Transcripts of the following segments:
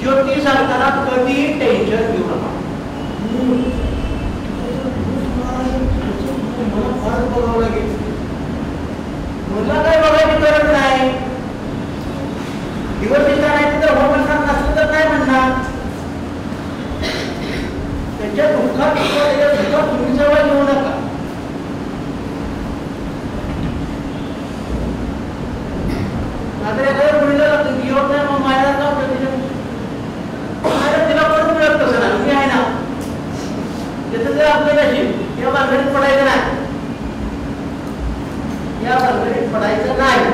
ज्योती सांगताना कधीही टेन्शन घेऊ नका. मला फारच बघावं लागेल. मला काय बघायची गरज नाही. दिवस दिवसा नाही तर हो म्हणणार, नसलं तर काय म्हणणार. त्याच्या दुःखात तुम्ही जवळ घेऊ नका. आता एखाद्या मुलीला घेऊन नाही मग मायला जाऊ तिला पण मिळत कसं ना. मी आहे ना, त्याचं जर आपल्याशी या भानगडीत पडायचं नाही, या भानगडीत पडायचं नाही.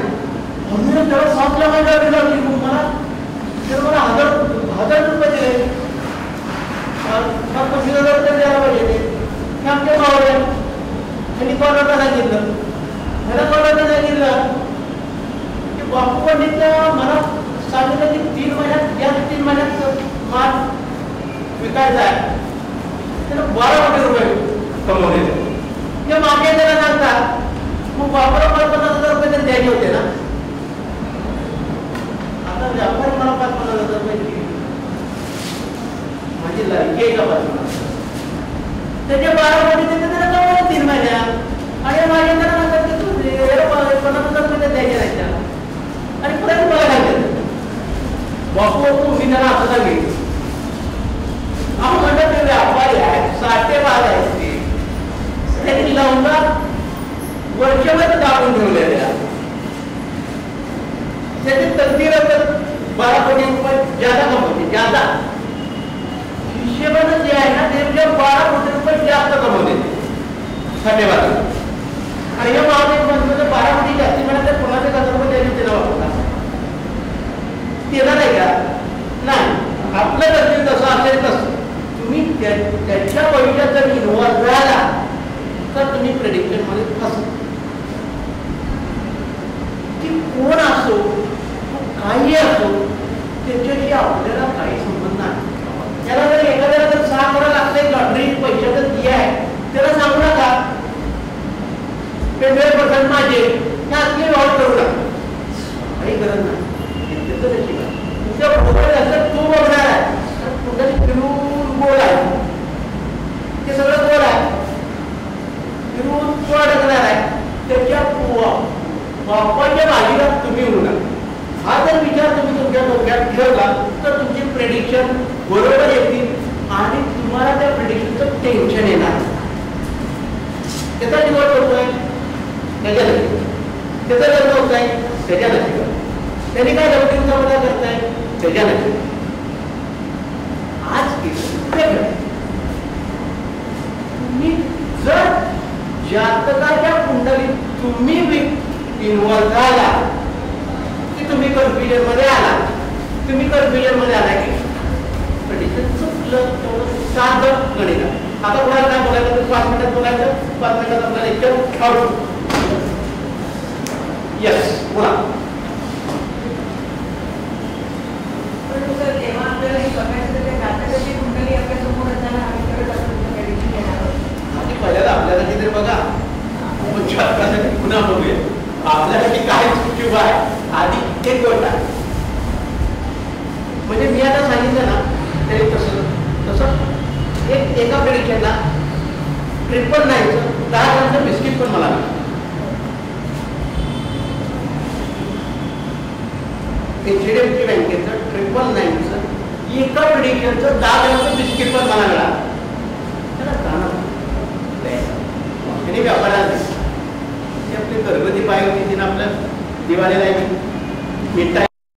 म्हणून तेव्हा सातल्या महिन्यावर लागली मला, तर मला 1000 रुपये दिले. 25,000 रुपये द्यायला पाहिजे ते आमच्या भावाला. त्यांनी कोणाला सांगितलं, मला कोणाला सांगितलं की बापू पंडितला मला सांगितलं की 3 महिन्यात, या 3 महिन्यात माल विकायचा आहे. त्याला 12 कोटी रुपये कमवले. ते मागे त्याला सांगतात, मग बापाला 50,000 रुपये तर द्यायचे होते ना. आता व्यापारी मला 50,000 रुपये दिले, माझी लायकी आहे का बाजूला. त्याचे 12 कोटी त्याला कमवले 3 महिन्यात. आणि माझे त्याला म्हणतात की तू 50,000 रुपये द्यायचे नाही त्याला. आणि पुढे मला सांगितलं बापू मी त्याला असं सांगितलं, आपण म्हणतात ते व्यापारी आहे, साठेबाज आहेत ते. त्यांनी लावूनला वर्षभर दाबून ठेवलेले आहे. त्याची तकदीर 12 कोटी रुपये ज्यादा कमवते. ज्यादा हिशेबानं जे आहे ना, ते 12 कोटी रुपये जास्त कमवते साठेबाज. आणि हे मागे म्हणतो 12 कोटी जास्ती म्हणा, कोणाचे 1000 रुपये द्यायचे त्याला वापरतात. त्याला नाही का नाही, आपलं तकदीर जसं असेल तसं तुम्ही त्याच्या भविष्यात जर इन्व्हॉल्व झाला तर तुम्ही प्रेडिक्शन मध्ये फसा. की कोण असो, काही असो, त्याच्याशी आपल्याला काही संबंध नाही. त्याला जर एखाद्याला जर 6 करोड लागते लॉटरी पैशाचं ती आहे, त्याला सांगू नका 50% माझे असले व्यवहार करू नका. काही गरज नाही. तुमच्या बरोबर तू बघणार आहे, तुझ्याशी फिरून गोल आहे, ते सगळं गोल आहे, फिरून तो अडकणार आहे. त्याच्या बापाच्या बाजूला तुम्ही येऊ नका. हा जर विचार तुम्ही तुमच्या डोक्यात ठेवला तर तुमची प्रेडिक्शन बरोबर येतील आणि तुम्हाला त्या प्रेडिक्शनचं टेन्शन येणार. त्याचा निवड करतोय त्याच्या नक्की, त्याचा लग्न होत आहे त्याच्या नक्की, त्यांनी काय लवकरचा मजा करताय त्याच्या नक्की. आज तुम्ही जर जातकाच्या कुंडलीत तुम्ही इन्व्हॉल्व झाला की तुम्ही कन्फ्युजन मध्ये आला. तुम्ही कन्फ्युजन मध्ये आला की प्रेडिक्शन चुकलं, तेवढं साधं गणित. आता कोणाला काय बोलायचं, 5 मिनिटात बोलायचं, 5 मिनिटात आपल्याला लेक्चर आउट. यस बोला. पहिल्यांदा आपल्याला किती बघा पुन्हा बघूया आपल्यासाठी काय चुकीचं आहे. आधी एक गोष्ट आहे, म्हणजे मी आता सांगितलं ना तरी तसं एका प्रेडिक्शनला 999 10 ग्रामचं बिस्किट पण मला HDFC बँकेचं 999चं एका प्रेडिक्शनचं 10 ग्रामचं बिस्किट पण मला मिळालं. त्याने व्यापाराला आपली घरगुती पाय होती, तिने आपल्या दिवाळीला मिठाई